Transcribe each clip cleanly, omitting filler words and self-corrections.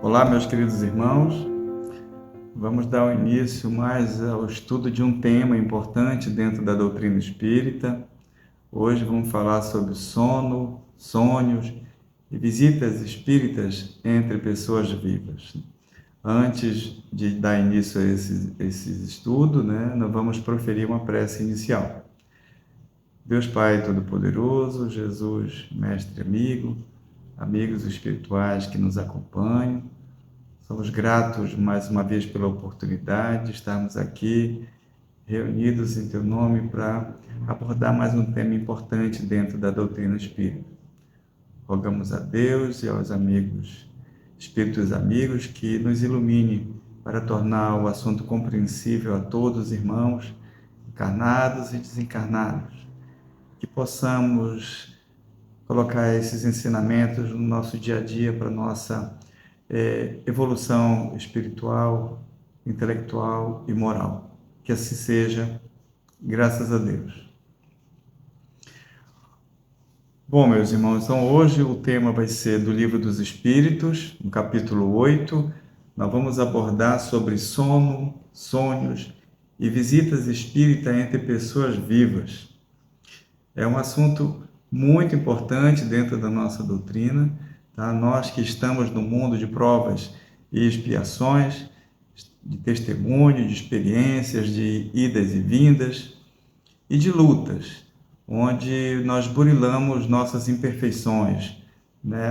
Olá, meus queridos irmãos. Vamos dar início mais ao estudo de um tema importante dentro da doutrina espírita. Hoje vamos falar sobre sono, sonhos e visitas espíritas entre pessoas vivas. Antes de dar início a esse estudo, nós vamos proferir uma prece inicial. Deus Pai Todo-Poderoso, Jesus, Mestre amigo, amigos espirituais que nos acompanham, somos gratos mais uma vez pela oportunidade de estarmos aqui reunidos em Teu nome para abordar mais um tema importante dentro da doutrina espírita. Rogamos a Deus e aos amigos, espíritos amigos, que nos ilumine para tornar o assunto compreensível a todos os irmãos, encarnados e desencarnados, que possamos colocar esses ensinamentos no nosso dia a dia para nossa evolução espiritual, intelectual e moral. Que assim seja, graças a Deus. Bom, meus irmãos, então hoje o tema vai ser do Livro dos Espíritos, no capítulo 8. Nós vamos abordar sobre sono, sonhos e visitas espíritas entre pessoas vivas. É um assunto muito importante dentro da nossa doutrina. Tá? Nós que estamos no mundo de provas e expiações, de testemunho, de experiências, de idas e vindas e de lutas, onde nós burilamos nossas imperfeições,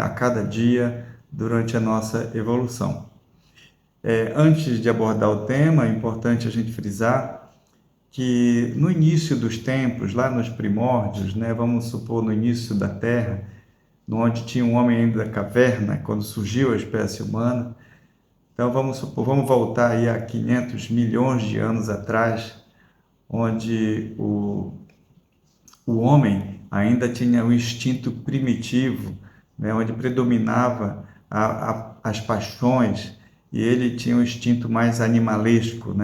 a cada dia durante a nossa evolução. Antes de abordar o tema, é importante a gente frisar que no início dos tempos, lá nos primórdios, vamos supor no início da Terra, onde tinha um homem ainda da caverna, quando surgiu a espécie humana. Então, vamos voltar aí a 500 milhões de anos atrás, onde o homem ainda tinha um instinto primitivo, onde predominava as paixões, e ele tinha um instinto mais animalesco,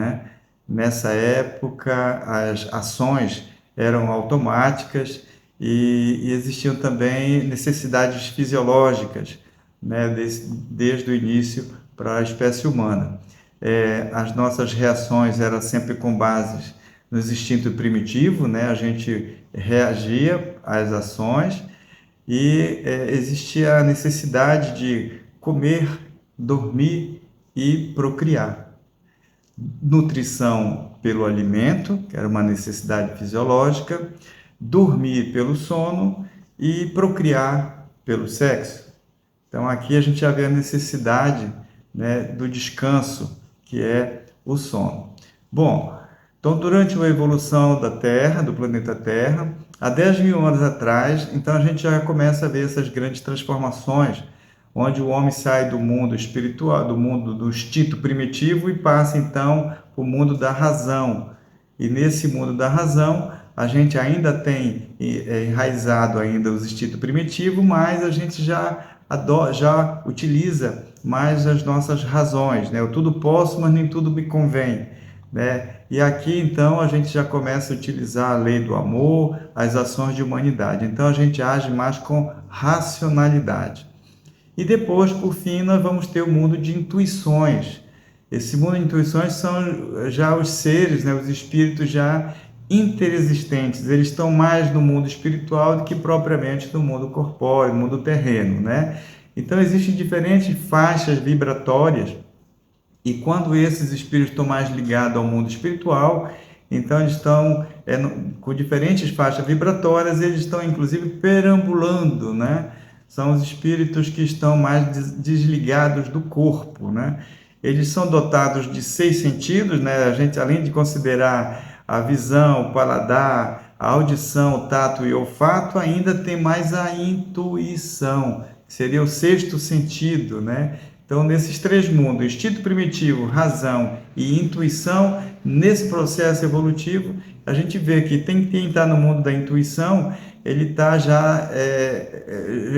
Nessa época, as ações eram automáticas, e existiam também necessidades fisiológicas, desde o início para a espécie humana. As nossas reações eram sempre com bases no instinto primitivo, a gente reagia às ações e existia a necessidade de comer, dormir e procriar. Nutrição pelo alimento, que era uma necessidade fisiológica, dormir pelo sono e procriar pelo sexo. Então, aqui a gente já vê a necessidade do descanso, que é o sono. Bom, então, durante a evolução da Terra, do planeta Terra, há 10 mil anos atrás, então a gente já começa a ver essas grandes transformações, onde o homem sai do mundo espiritual, do mundo do instinto primitivo e passa, então, para o mundo da razão. E nesse mundo da razão, a gente ainda tem enraizado ainda os instintos primitivos, mas a gente já utiliza mais as nossas razões, Eu tudo posso, mas nem tudo me convém, E aqui, então, a gente já começa a utilizar a lei do amor, as ações de humanidade. Então, a gente age mais com racionalidade. E depois, por fim, nós vamos ter o mundo de intuições. Esse mundo de intuições são já os seres, os espíritos já interexistentes. Eles estão mais no mundo espiritual do que propriamente no mundo corpóreo, no mundo terreno, Então, existem diferentes faixas vibratórias, e quando esses espíritos estão mais ligados ao mundo espiritual, então eles estão com diferentes faixas vibratórias, eles estão inclusive perambulando, São os espíritos que estão mais desligados do corpo, Eles são dotados de 6 sentidos, A gente, além de considerar a visão, o paladar, a audição, o tato e o olfato, ainda tem mais a intuição, que seria o 6º sentido, Então, nesses 3 mundos, instinto primitivo, razão e intuição, nesse processo evolutivo, a gente vê que quem está no mundo da intuição, ele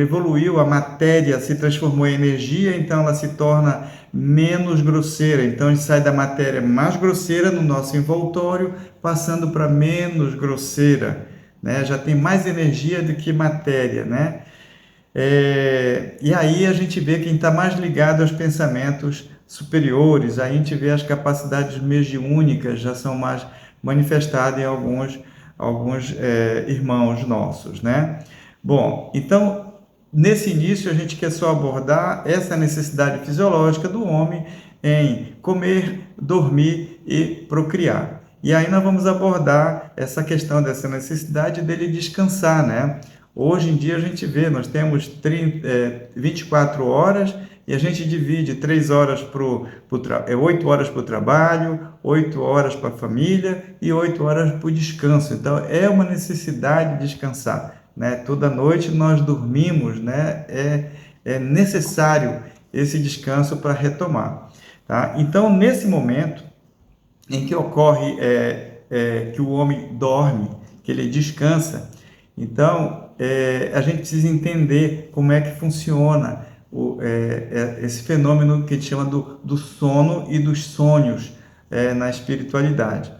evoluiu, a matéria se transformou em energia, então ela se torna menos grosseira. Então, a gente sai da matéria mais grosseira no nosso envoltório, passando para menos grosseira, Já tem mais energia do que matéria, E aí a gente vê quem está mais ligado aos pensamentos superiores, aí a gente vê as capacidades mediúnicas já são mais manifestadas em alguns irmãos nossos, né? Bom, então, nesse início a gente quer só abordar essa necessidade fisiológica do homem em comer, dormir e procriar. E aí nós vamos abordar essa questão dessa necessidade dele descansar, né? Hoje em dia a gente vê, nós temos 24 horas e a gente divide 3 horas 8 horas para o trabalho, 8 horas para a família e 8 horas para o descanso. Então é uma necessidade de descansar, né? Toda noite nós dormimos, né? É necessário esse descanso para retomar, tá? Então nesse momento em que ocorre que o homem dorme, que ele descansa, então a gente precisa entender como é que funciona esse fenômeno que a gente chama do sono e dos sonhos na espiritualidade.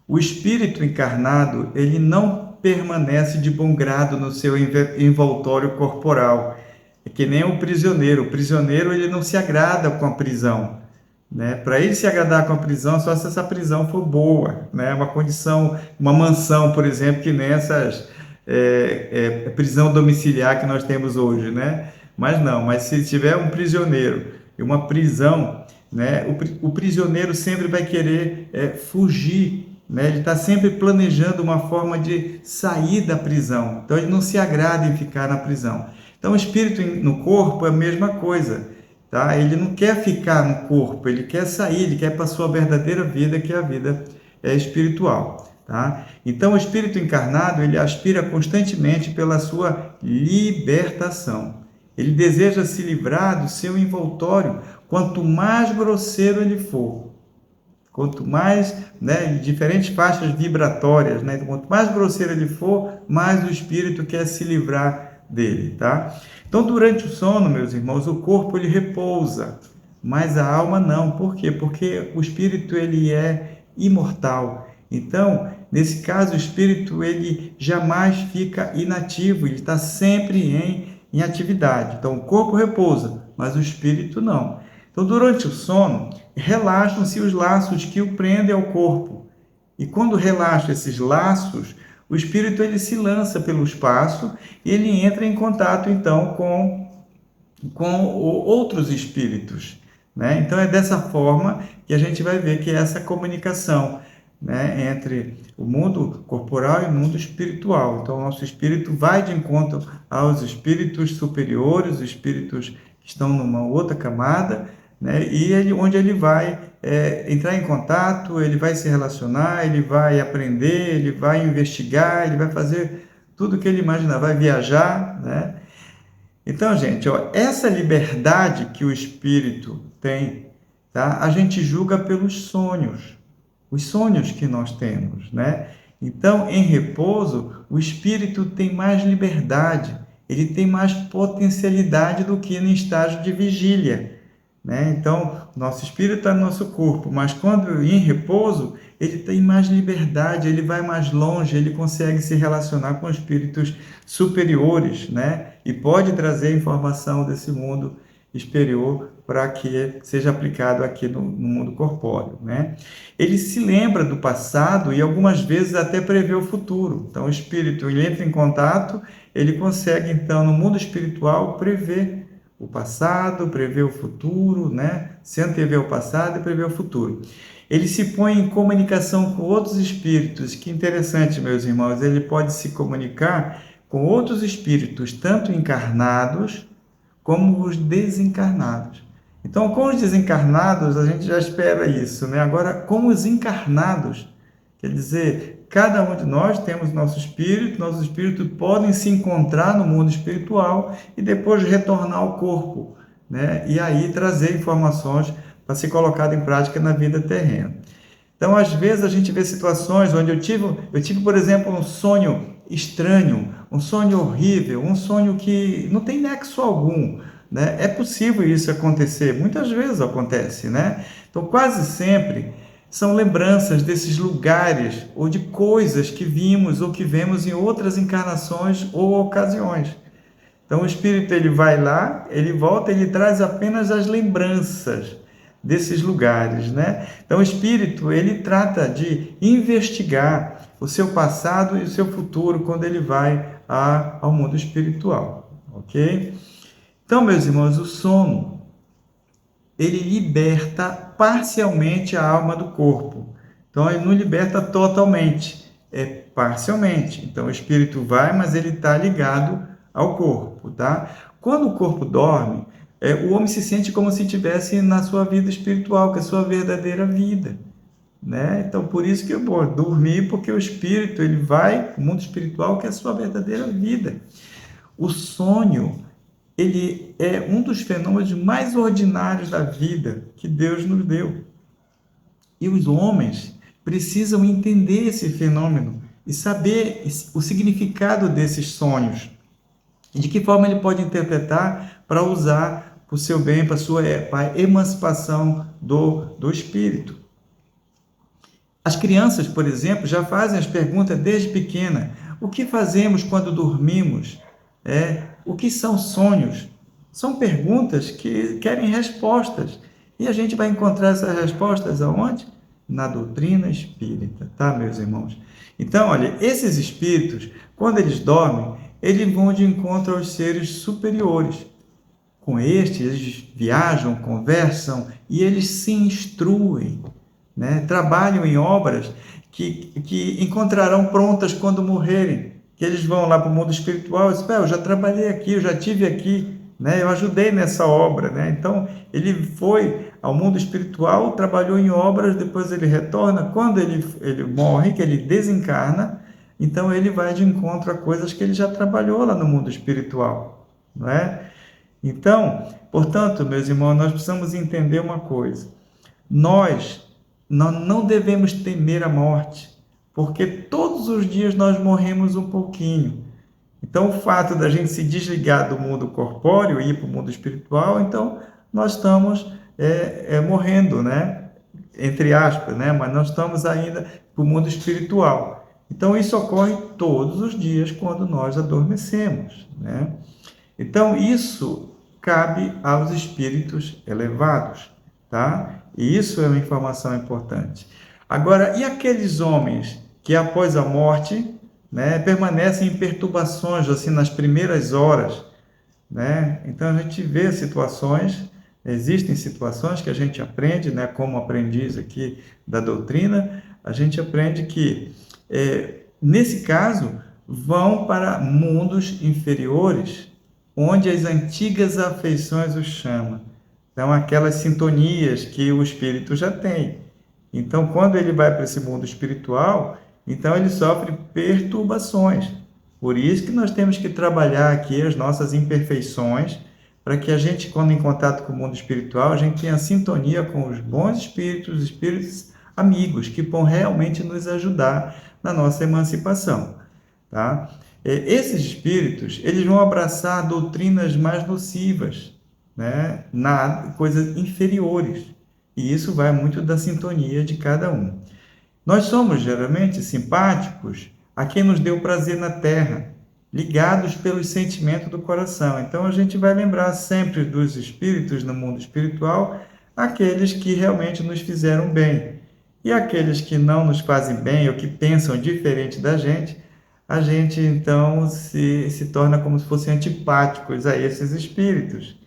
O espírito encarnado, ele não permanece de bom grado no seu envoltório corporal. É que nem o prisioneiro. O prisioneiro, ele não se agrada com a prisão, né? Para ele se agradar com a prisão, só se essa prisão for boa, né? Uma condição, uma mansão, por exemplo, que nessas prisão domiciliar que nós temos hoje, né? Mas se tiver um prisioneiro e uma prisão, né? O prisioneiro sempre vai querer fugir, né? Ele está sempre planejando uma forma de sair da prisão, então ele não se agrada em ficar na prisão. Então o espírito no corpo é a mesma coisa, tá? Ele não quer ficar no corpo, ele quer sair, ele quer para a sua verdadeira vida, que é a vida espiritual. Tá? Então, o espírito encarnado, ele aspira constantemente pela sua libertação. Ele deseja se livrar do seu envoltório, quanto mais grosseiro ele for. Quanto mais, né, diferentes faixas vibratórias, né? Quanto mais grosseiro ele for, mais o espírito quer se livrar dele, tá? Então, durante o sono, meus irmãos, o corpo ele repousa, mas a alma não. Por quê? Porque o espírito ele é imortal. Então, nesse caso, o espírito ele jamais fica inativo, ele está sempre em atividade. Então, o corpo repousa, mas o espírito não. Então, durante o sono, relaxam-se os laços que o prendem ao corpo. E quando relaxam esses laços, o espírito ele se lança pelo espaço e ele entra em contato, então, com outros espíritos, né? Então, é dessa forma que a gente vai ver que é essa comunicação, né, entre o mundo corporal e o mundo espiritual. Então, o nosso espírito vai de encontro aos espíritos superiores, os espíritos que estão numa outra camada, né, e onde ele vai entrar em contato, ele vai se relacionar, ele vai aprender, ele vai investigar, ele vai fazer tudo o que ele imaginar, vai viajar, né? Então, gente, essa liberdade que o espírito tem, tá, a gente julga pelos sonhos. Os sonhos que nós temos, né? Então, em repouso, o espírito tem mais liberdade, ele tem mais potencialidade do que no estágio de vigília, né? Então, nosso espírito está no nosso corpo, mas quando em repouso, ele tem mais liberdade, ele vai mais longe, ele consegue se relacionar com espíritos superiores, né? E pode trazer informação desse mundo exterior para que seja aplicado aqui no mundo corpóreo, né? Ele se lembra do passado e algumas vezes até prevê o futuro. Então, o espírito ele entra em contato, ele consegue, então, no mundo espiritual, prever o passado, prever o futuro, né? Se antever o passado e prever o futuro. Ele se põe em comunicação com outros espíritos. Que interessante, meus irmãos, ele pode se comunicar com outros espíritos, tanto encarnados como os desencarnados. Então, com os desencarnados, a gente já espera isso, né? Agora, com os encarnados, quer dizer, cada um de nós temos nossos espíritos podem se encontrar no mundo espiritual e depois retornar ao corpo, né? E aí trazer informações para ser colocado em prática na vida terrena. Então, às vezes, a gente vê situações onde eu tive, por exemplo, um sonho estranho, um sonho horrível, um sonho que não tem nexo algum, né? É possível isso acontecer, muitas vezes acontece, né? Então, quase sempre são lembranças desses lugares ou de coisas que vimos ou que vemos em outras encarnações ou ocasiões. Então o espírito ele vai lá, ele volta, ele traz apenas as lembranças desses lugares, né? Então o espírito ele trata de investigar o seu passado e o seu futuro quando ele vai ao mundo espiritual, ok? Então, meus irmãos, o sono ele liberta parcialmente a alma do corpo. Então ele não liberta totalmente, é parcialmente. Então o espírito vai, mas ele está ligado ao corpo, tá? Quando o corpo dorme, o homem se sente como se estivesse na sua vida espiritual, que é a sua verdadeira vida, né? Então, por isso que eu vou dormir, porque o espírito, ele vai para o mundo espiritual, que é a sua verdadeira vida. O sonho, ele é um dos fenômenos mais ordinários da vida que Deus nos deu. E os homens precisam entender esse fenômeno e saber o significado desses sonhos. E de que forma ele pode interpretar para usar para o seu bem, para a emancipação do espírito. As crianças, por exemplo, já fazem as perguntas desde pequena. O que fazemos quando dormimos? O que são sonhos? São perguntas que querem respostas. E a gente vai encontrar essas respostas aonde? Na doutrina espírita, tá, meus irmãos? Então, olha, esses espíritos, quando eles dormem, eles vão de encontro aos seres superiores. Com estes, eles viajam, conversam e eles se instruem, né? Trabalham em obras que encontrarão prontas quando morrerem. Que eles vão lá para o mundo espiritual e dizem, eu já trabalhei aqui, eu já tive aqui, né? Eu ajudei nessa obra, né? Então, ele foi ao mundo espiritual, trabalhou em obras, depois ele retorna. Quando ele morre, que ele desencarna, então ele vai de encontro a coisas que ele já trabalhou lá no mundo espiritual, não é? Então, portanto, meus irmãos, nós precisamos entender uma coisa. Nós não devemos temer a morte, porque todos os dias nós morremos um pouquinho. Então, o fato da gente se desligar do mundo corpóreo e ir para o mundo espiritual, então nós estamos morrendo, né? Entre aspas, né? Mas nós estamos ainda para o mundo espiritual. Então, isso ocorre todos os dias quando nós adormecemos, né? Então, isso cabe aos espíritos elevados, tá? E isso é uma informação importante. Agora, e aqueles homens que após a morte, né, permanecem em perturbações, assim, nas primeiras horas, né? Então, a gente vê situações, existem situações que a gente aprende, né, como aprendiz aqui da doutrina, a gente aprende que, nesse caso, vão para mundos inferiores, onde as antigas afeições os chamam. Então, aquelas sintonias que o espírito já tem. Então, quando ele vai para esse mundo espiritual, então ele sofre perturbações. Por isso que nós temos que trabalhar aqui as nossas imperfeições, para que a gente, quando em contato com o mundo espiritual, a gente tenha sintonia com os bons espíritos, os espíritos amigos, que vão realmente nos ajudar na nossa emancipação, tá? Esses espíritos, eles vão abraçar doutrinas mais nocivas, né, coisas inferiores. E isso vai muito da sintonia de cada um. Nós somos geralmente simpáticos a quem nos deu prazer na terra, ligados pelos sentimentos do coração. Então a gente vai lembrar sempre dos espíritos no mundo espiritual, aqueles que realmente nos fizeram bem. E aqueles que não nos fazem bem ou que pensam diferente da gente, a gente então se torna como se fossem antipáticos a esses espíritos,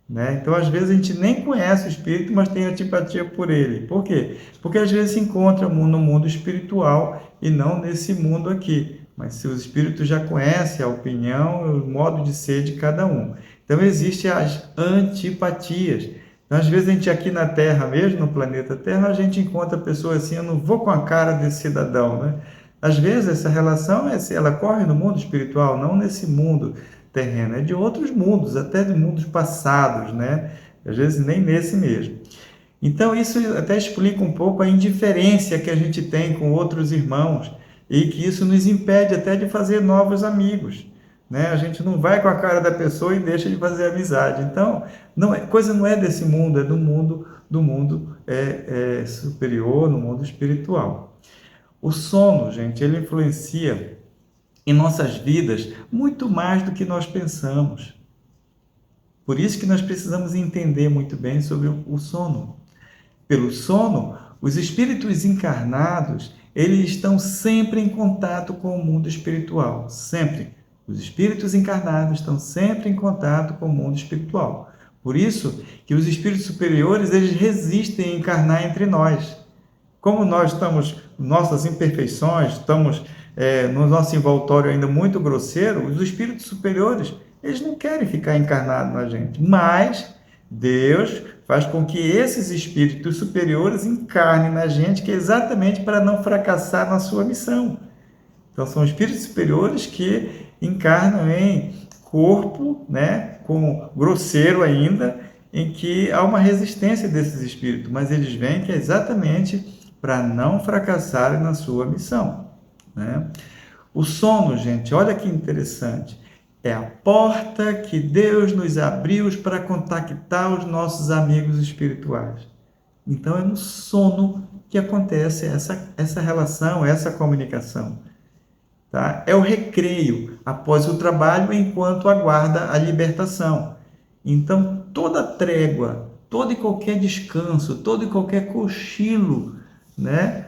né? Então, às vezes, a gente nem conhece o espírito, mas tem antipatia por ele. Por quê? Porque às vezes se encontra no mundo espiritual e não nesse mundo aqui. Mas se os espíritos já conhecem a opinião, o modo de ser de cada um. Então, existem as antipatias. Então, às vezes, a gente aqui na Terra mesmo, no planeta Terra, a gente encontra pessoas assim, eu não vou com a cara desse cidadão, né? Às vezes, essa relação, ela corre no mundo espiritual, não nesse mundo terreno, é de outros mundos, até de mundos passados, né? Às vezes nem nesse mesmo. Então, isso até explica um pouco a indiferença que a gente tem com outros irmãos e que isso nos impede até de fazer novos amigos, né? A gente não vai com a cara da pessoa e deixa de fazer amizade. Então, coisa não é desse mundo, é do mundo superior, no mundo espiritual. O sono, gente, ele influencia em nossas vidas muito mais do que nós pensamos, Por isso que nós precisamos entender muito bem sobre o sono. Pelo sono, os espíritos encarnados, eles estão sempre em contato com o mundo espiritual, sempre. Os espíritos encarnados estão sempre em contato com o mundo espiritual. Por isso que os espíritos superiores, eles resistem a encarnar entre nós. Como nós estamos, nossas imperfeições, estamos no nosso envoltório ainda muito grosseiro, os espíritos superiores, eles não querem ficar encarnados na gente, mas Deus faz com que esses espíritos superiores encarnem na gente, que é exatamente para não fracassar na sua missão. Então, são espíritos superiores que encarnam em corpo, né, com grosseiro ainda, em que há uma resistência desses espíritos, mas eles vêm que é exatamente para não fracassarem na sua missão, né? O sono, gente, olha que interessante, é a porta que Deus nos abriu para contactar os nossos amigos espirituais. Então, é no sono que acontece essa relação, essa comunicação. Tá? É o recreio após o trabalho enquanto aguarda a libertação. Então, toda trégua, todo e qualquer descanso, todo e qualquer cochilo, né?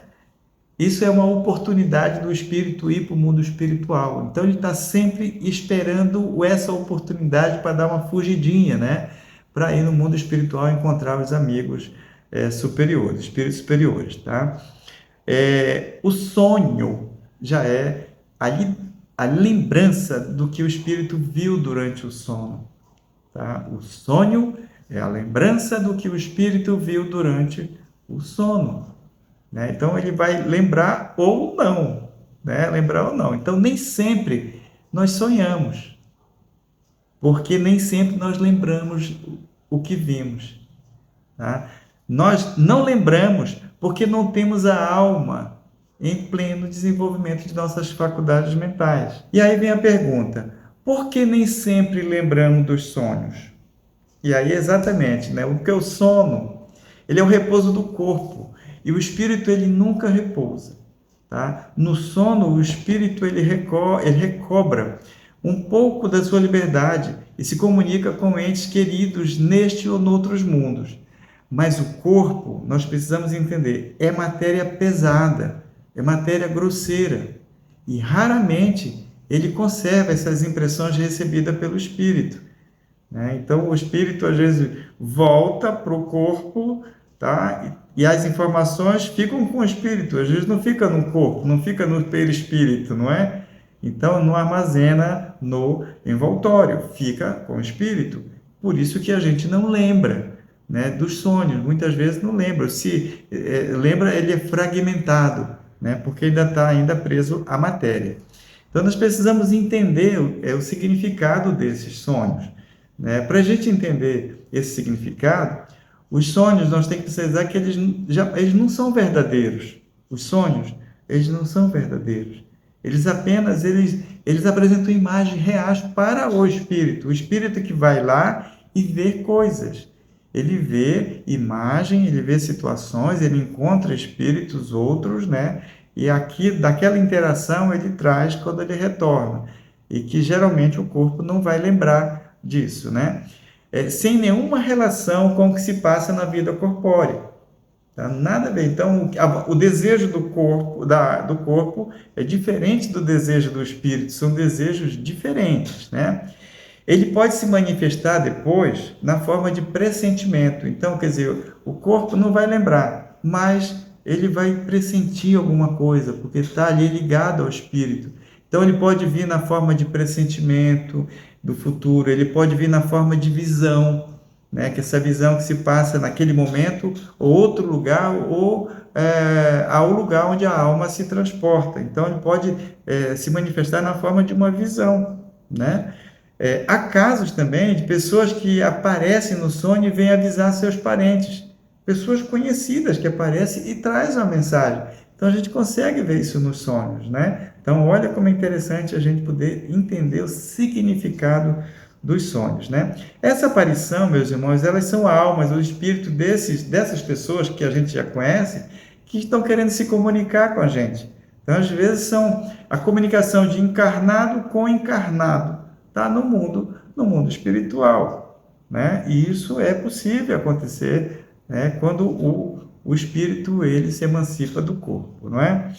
Isso é uma oportunidade do espírito ir para o mundo espiritual. Então, ele está sempre esperando essa oportunidade para dar uma fugidinha, né? Para ir no mundo espiritual encontrar os amigos superiores, espíritos superiores, tá? O sonho já é a lembrança do que o espírito viu durante o sono. Tá? O sonho é a lembrança do que o espírito viu durante o sono. Né? Então, ele vai lembrar ou não. Né? Lembrar ou não. Então, nem sempre nós sonhamos. Porque nem sempre nós lembramos o que vimos. Tá? Nós não lembramos porque não temos a alma em pleno desenvolvimento de nossas faculdades mentais. E aí vem a pergunta, por que nem sempre lembramos dos sonhos? E aí exatamente, né? Porque o sono, ele é o repouso do corpo, e o espírito, ele nunca repousa. Tá? No sono, o espírito, ele recobra um pouco da sua liberdade e se comunica com entes queridos neste ou noutros mundos. Mas o corpo, nós precisamos entender, é matéria pesada, é matéria grosseira, e raramente ele conserva essas impressões recebidas pelo espírito. Né? Então, o espírito, às vezes, volta para o corpo, tá? E as informações ficam com o espírito, às vezes não fica no corpo, não fica no perispírito, não é? Então, não armazena no envoltório, fica com o espírito. Por isso que a gente não lembra, né, dos sonhos, muitas vezes não lembra. Se lembra, ele é fragmentado, né, porque ainda está preso à matéria. Então, nós precisamos entender o significado desses sonhos. Né? Para a gente entender esse significado, os sonhos, nós temos que precisar que eles não são verdadeiros. Os sonhos, eles não são verdadeiros. Eles apenas apresentam imagens reais para o espírito que vai lá e vê coisas. Ele vê imagem, ele vê situações, ele encontra espíritos outros, né? E aqui, daquela interação, ele traz quando ele retorna. E que geralmente o corpo não vai lembrar disso, né? Sem nenhuma relação com o que se passa na vida corpórea. Tá? Nada a ver. Então, o desejo do corpo é diferente do desejo do espírito, são desejos diferentes, né? Ele pode se manifestar depois na forma de pressentimento. Então, quer dizer, o corpo não vai lembrar, mas ele vai pressentir alguma coisa, porque está ali ligado ao espírito. Então, ele pode vir na forma de pressentimento do futuro, ele pode vir na forma de visão, né? Que essa visão que se passa naquele momento, ou outro lugar, ou ao lugar onde a alma se transporta. Então, ele pode se manifestar na forma de uma visão, né? Há casos também de pessoas que aparecem no sonho e vêm avisar seus parentes, pessoas conhecidas que aparecem e trazem uma mensagem. Então, a gente consegue ver isso nos sonhos, né? Então, olha como é interessante a gente poder entender o significado dos sonhos, né? Essa aparição, meus irmãos, elas são almas, o espírito dessas pessoas que a gente já conhece, que estão querendo se comunicar com a gente. Então, às vezes, são a comunicação de encarnado com encarnado, tá? No mundo espiritual. né? E isso é possível acontecer, né, quando o espírito ele se emancipa do corpo, não é?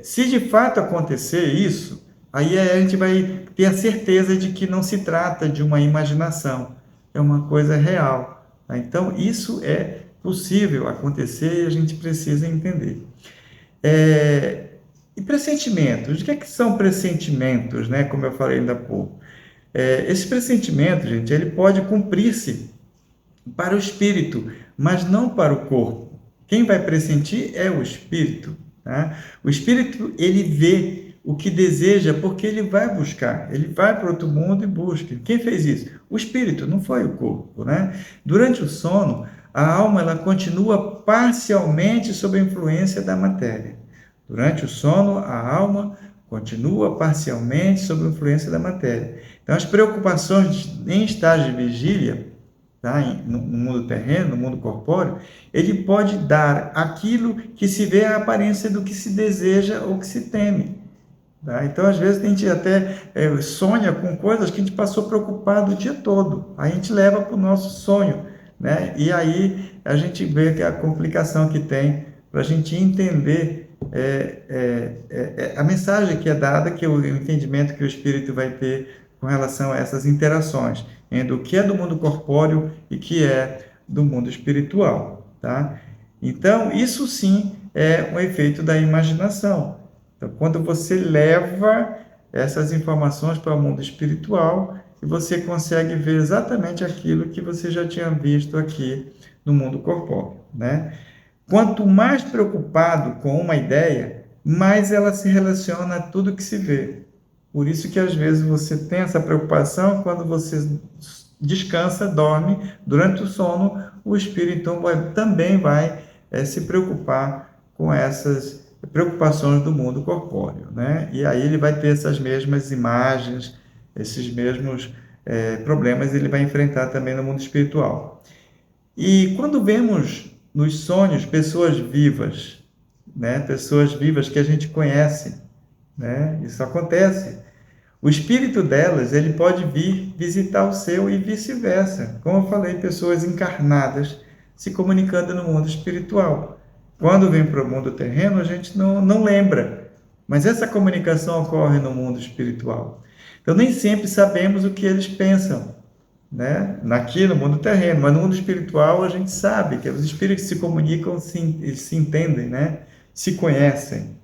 Se de fato acontecer isso, aí a gente vai ter a certeza de que não se trata de uma imaginação, é uma coisa real, tá? Então, isso é possível acontecer e a gente precisa entender. E pressentimentos? O que é que são pressentimentos, né? Como eu falei ainda há pouco. Esse pressentimento, gente, ele pode cumprir-se para o espírito, mas não para o corpo. Quem vai pressentir é o espírito, tá? O espírito, ele vê o que deseja porque ele vai buscar, ele vai para outro mundo e busca. Quem fez isso? O espírito, não foi o corpo, né? Durante o sono, a alma ela continua parcialmente sob a influência da matéria. Durante o sono, a alma continua parcialmente sob a influência da matéria. Então, as preocupações em estágio de vigília, tá, no mundo terreno, no mundo corpóreo, ele pode dar aquilo que se vê a aparência do que se deseja ou que se teme. Tá? Então, às vezes, a gente até sonha com coisas que a gente passou preocupado o dia todo. Aí a gente leva para o nosso sonho, né? E aí a gente vê que a complicação que tem para a gente entender a mensagem que é dada, que o entendimento que o espírito vai ter com relação a essas interações entre o que é do mundo corpóreo e que é do mundo espiritual, tá? Então, isso sim é um efeito da imaginação. Então, quando você leva essas informações para o mundo espiritual e você consegue ver exatamente aquilo que você já tinha visto aqui no mundo corpóreo, né? Quanto mais preocupado com uma ideia, mais ela se relaciona a tudo que se vê. Por isso que às vezes você tem essa preocupação quando você descansa, dorme, durante o sono, o espírito então também vai se preocupar com essas preocupações do mundo corpóreo, né? E aí ele vai ter essas mesmas imagens, esses mesmos problemas, ele vai enfrentar também no mundo espiritual. E quando vemos nos sonhos pessoas vivas, né? Pessoas vivas que a gente conhece, né? Isso acontece. O espírito delas, ele pode vir visitar o seu e vice-versa. Como eu falei, pessoas encarnadas se comunicando no mundo espiritual. Quando vem para o mundo terreno, a gente não lembra, mas essa comunicação ocorre no mundo espiritual. Então, nem sempre sabemos o que eles pensam, né? Aqui no mundo terreno, mas no mundo espiritual a gente sabe que os espíritos se comunicam, eles se entendem, né? Se conhecem.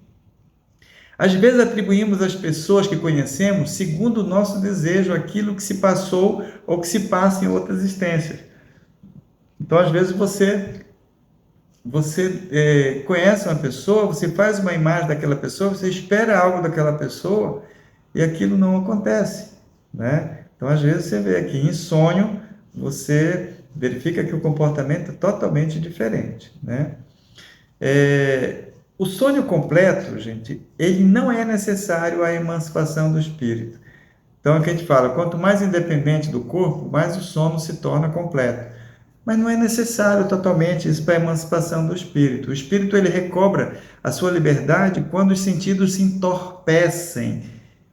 Às vezes atribuímos às pessoas que conhecemos, segundo o nosso desejo, aquilo que se passou ou que se passa em outras existências. Então, às vezes você conhece uma pessoa, você faz uma imagem daquela pessoa, você espera algo daquela pessoa e aquilo não acontece, né? Então, às vezes você vê aqui em sonho, você verifica que o comportamento é totalmente diferente, né? O sonho completo, gente, ele não é necessário à emancipação do espírito. Então, é o que a gente fala, quanto mais independente do corpo, mais o sono se torna completo. Mas não é necessário totalmente isso para a emancipação do espírito. O espírito, ele recobra a sua liberdade quando os sentidos se entorpecem.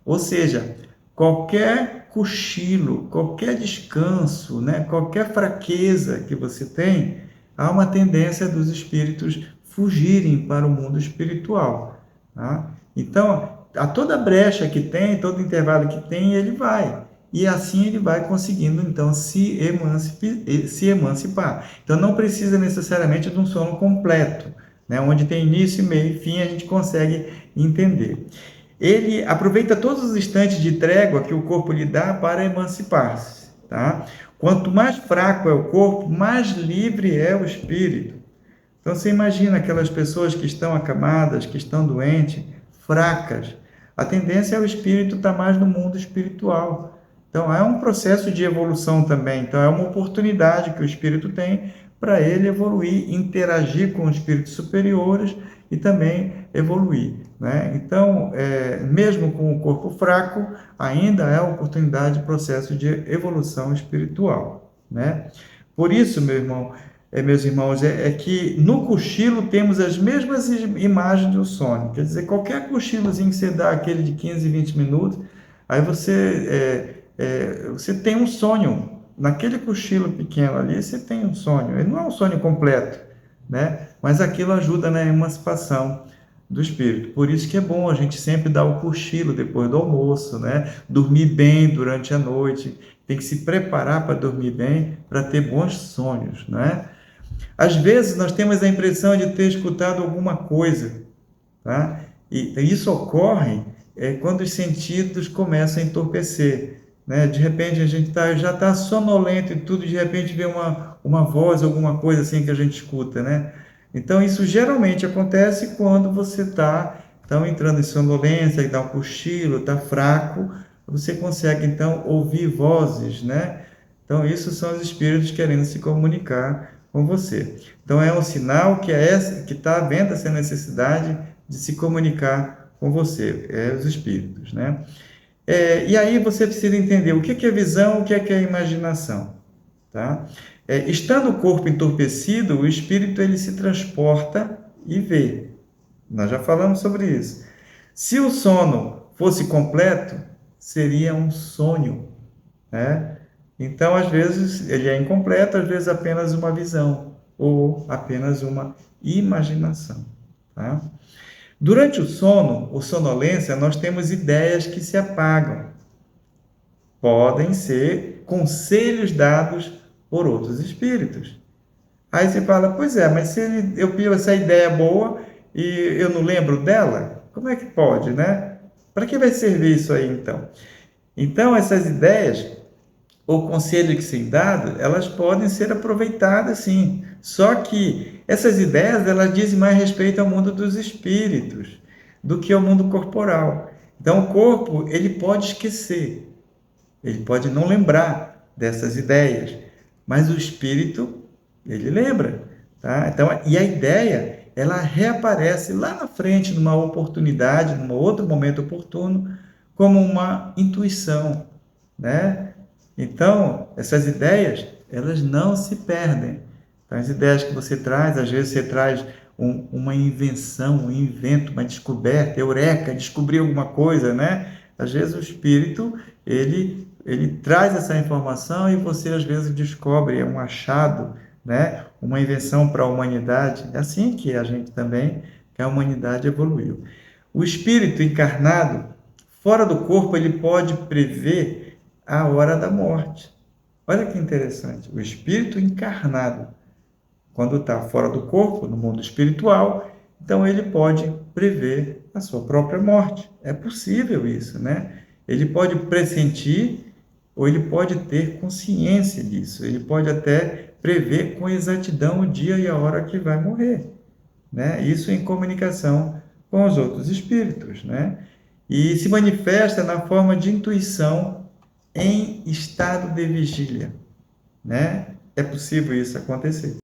Ou seja, qualquer cochilo, qualquer descanso, né, qualquer fraqueza que você tem, há uma tendência dos espíritos fugirem para o mundo espiritual, tá? Então, a toda brecha que tem, todo intervalo que tem, ele vai. E assim ele vai conseguindo, então, se emancipar. Então, não precisa necessariamente de um sono completo, né? Onde tem início, meio e fim, a gente consegue entender. Ele aproveita todos os instantes de trégua que o corpo lhe dá para emancipar-se, tá? Quanto mais fraco é o corpo, mais livre é o espírito. Então, você imagina aquelas pessoas que estão acamadas, que estão doentes, fracas. A tendência é o espírito estar mais no mundo espiritual. Então, é um processo de evolução também. Então, é uma oportunidade que o espírito tem para ele evoluir, interagir com os espíritos superiores e também evoluir, né? Então, mesmo com o corpo fraco, ainda é uma oportunidade de processo de evolução espiritual, né? Por isso, meus irmãos, que no cochilo temos as mesmas imagens do sonho. Quer dizer, qualquer cochilozinho que você dá, aquele de 15, 20 minutos, aí você tem um sonho naquele cochilo pequeno ali, você tem um sonho. Ele não é um sonho completo, né? Mas aquilo ajuda na emancipação do espírito. Por isso que é bom a gente sempre dar o cochilo depois do almoço, né? Dormir bem durante a noite. Tem que se preparar para dormir bem, para ter bons sonhos, né? Às vezes nós temos a impressão de ter escutado alguma coisa, tá? E isso ocorre quando os sentidos começam a entorpecer, né? De repente a gente já está sonolento e tudo, de repente vê uma voz, alguma coisa assim que a gente escuta, né? Então isso geralmente acontece quando você está entrando em sonolência, dá um cochilo, está fraco, você consegue então ouvir vozes, né? Então isso são os espíritos querendo se comunicar com você. Então é um sinal que está havendo essa necessidade de se comunicar com você, os espíritos, né? E aí você precisa entender o que é visão, o que é imaginação, tá? Estando o corpo entorpecido, o espírito ele se transporta e vê. Nós já falamos sobre isso. Se o sono fosse completo, seria um sonho, né? Então, às vezes, ele é incompleto, às vezes apenas uma visão, ou apenas uma imaginação, tá? Durante o sono, ou sonolência, nós temos ideias que se apagam. Podem ser conselhos dados por outros espíritos. Aí você fala, pois é, mas se eu pio essa ideia boa e eu não lembro dela, como é que pode, né? Para que vai servir isso aí, então? Então, essas ideias, ou conselho que são dados, elas podem ser aproveitadas, sim. Só que essas ideias, elas dizem mais respeito ao mundo dos espíritos do que ao mundo corporal. Então, o corpo, ele pode esquecer, ele pode não lembrar dessas ideias, mas o espírito, ele lembra, tá? Então, e a ideia, ela reaparece lá na frente, numa oportunidade, num outro momento oportuno, como uma intuição, né? Então, essas ideias, elas não se perdem. Então, as ideias que você traz, às vezes você traz uma invenção, um invento, uma descoberta, eureka, descobrir alguma coisa, né? Às vezes o espírito, ele traz essa informação e você, às vezes, descobre, é um achado, né? Uma invenção para a humanidade. É assim que a gente também, que a humanidade evoluiu. O espírito encarnado, fora do corpo, ele pode prever a hora da morte. Olha que interessante. O espírito encarnado, quando está fora do corpo, no mundo espiritual, então ele pode prever a sua própria morte. É possível isso, né? Ele pode pressentir ou ele pode ter consciência disso. Ele pode até prever com exatidão o dia e a hora que vai morrer, né? Isso em comunicação com os outros espíritos, né? E se manifesta na forma de intuição em estado de vigília, né? É possível isso acontecer.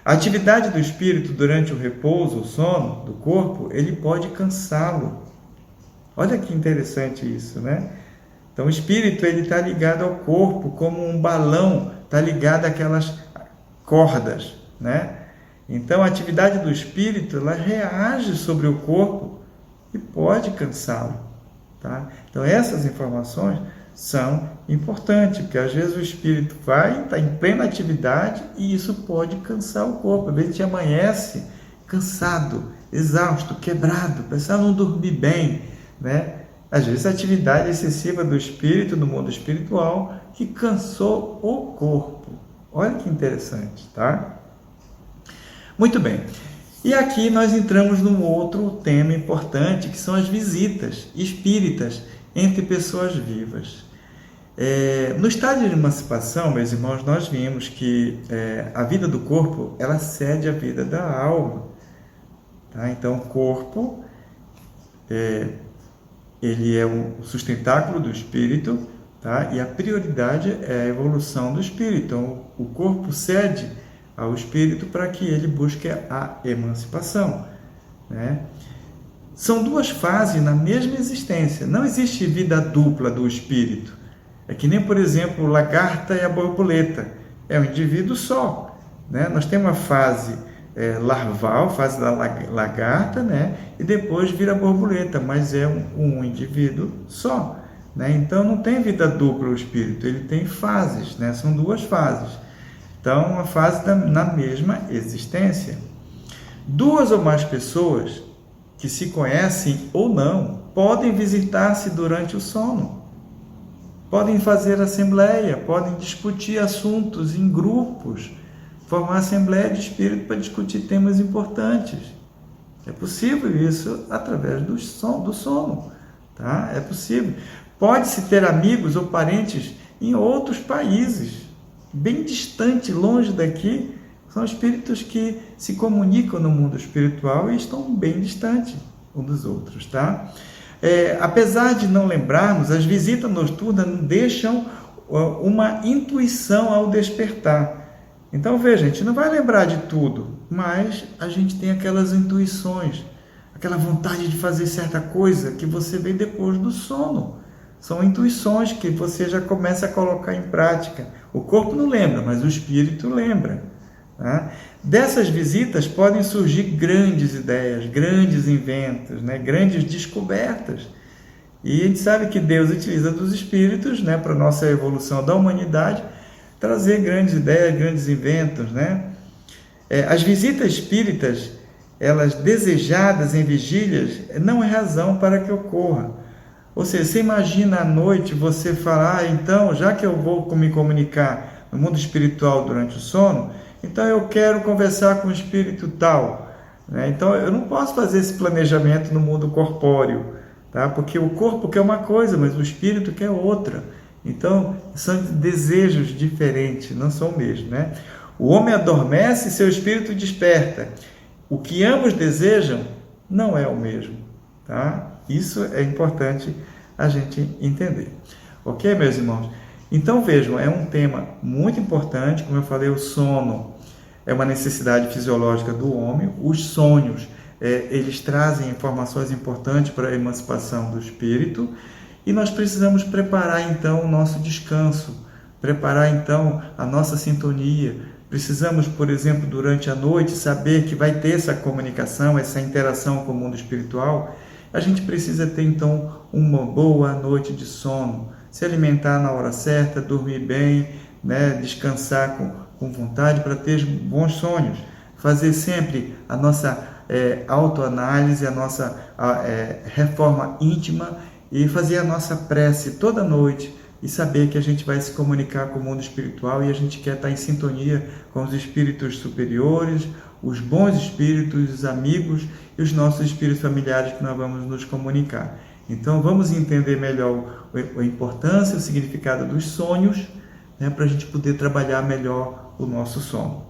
A atividade do espírito durante o repouso, o sono do corpo, ele pode cansá-lo. Olha que interessante isso, né? Então, o espírito ele está ligado ao corpo como um balão está ligado àquelas cordas, né? Então, a atividade do espírito ela reage sobre o corpo e pode cansá-lo, tá? Então, essas informações são importantes, porque às vezes o espírito está em plena atividade e isso pode cansar o corpo. Às vezes a gente amanhece cansado, exausto, quebrado, pensando não dormir bem, né? Às vezes a atividade excessiva do espírito no mundo espiritual que cansou o corpo. Olha que interessante, tá? Muito bem. E aqui nós entramos num outro tema importante, que são as visitas espíritas entre pessoas vivas. No estágio de emancipação, meus irmãos, nós vimos que a vida do corpo, ela cede à vida da alma. Tá? Então, o corpo, ele é um sustentáculo do espírito, tá? E a prioridade é a evolução do espírito. Então, o corpo cede ao espírito para que ele busque a emancipação, né? São duas fases na mesma existência. Não existe vida dupla do espírito. É que nem, por exemplo, lagarta e a borboleta. É um indivíduo só, né? Nós temos uma fase larval, fase da lagarta, né? E depois vira borboleta, mas é um indivíduo só, né? Então não tem vida dupla o espírito, ele tem fases, né? São duas fases. Então, a fase na mesma existência. Duas ou mais pessoas que se conhecem ou não podem visitar-se durante o sono. Podem fazer assembleia, podem discutir assuntos em grupos, formar assembleia de espírito para discutir temas importantes. É possível isso através do sono, tá? É possível. Pode-se ter amigos ou parentes em outros países, bem distante, longe daqui. São espíritos que se comunicam no mundo espiritual e estão bem distantes uns dos outros, tá? Apesar de não lembrarmos, as visitas noturnas deixam uma intuição ao despertar. Então, veja, a gente não vai lembrar de tudo, mas a gente tem aquelas intuições, aquela vontade de fazer certa coisa que você vê depois do sono. São intuições que você já começa a colocar em prática. O corpo não lembra, mas o espírito lembra. Tá? Dessas visitas podem surgir grandes ideias, grandes inventos, né? Grandes descobertas. E a gente sabe que Deus utiliza dos espíritos, né, para a nossa evolução da humanidade, trazer grandes ideias, grandes inventos, né? As visitas espíritas, elas desejadas em vigílias, não é razão para que ocorra. Ou seja, você imagina à noite você falar, então, já que eu vou me comunicar no mundo espiritual durante o sono, então eu quero conversar com o espírito tal, né? Então eu não posso fazer esse planejamento no mundo corpóreo, tá? Porque o corpo quer uma coisa, mas o espírito quer outra. Então, são desejos diferentes, não são o mesmo, né? O homem adormece e seu espírito desperta. O que ambos desejam não é o mesmo, tá? Isso é importante a gente entender. Ok, meus irmãos? Então, vejam, é um tema muito importante. Como eu falei, o sono é uma necessidade fisiológica do homem. Os sonhos, eles trazem informações importantes para a emancipação do espírito. E nós precisamos preparar, então, o nosso descanso, preparar, então, a nossa sintonia. Precisamos, por exemplo, durante a noite, saber que vai ter essa comunicação, essa interação com o mundo espiritual. A gente precisa ter, então, uma boa noite de sono, se alimentar na hora certa, dormir bem, né? Descansar com vontade para ter bons sonhos. Fazer sempre a nossa autoanálise, a nossa reforma íntima, e fazer a nossa prece toda noite e saber que a gente vai se comunicar com o mundo espiritual e a gente quer estar em sintonia com os espíritos superiores, os bons espíritos, os amigos e os nossos espíritos familiares que nós vamos nos comunicar. Então vamos entender melhor a importância, o significado dos sonhos, né, para a gente poder trabalhar melhor o nosso sono.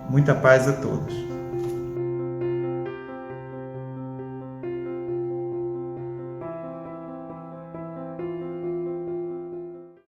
Muita paz a todos.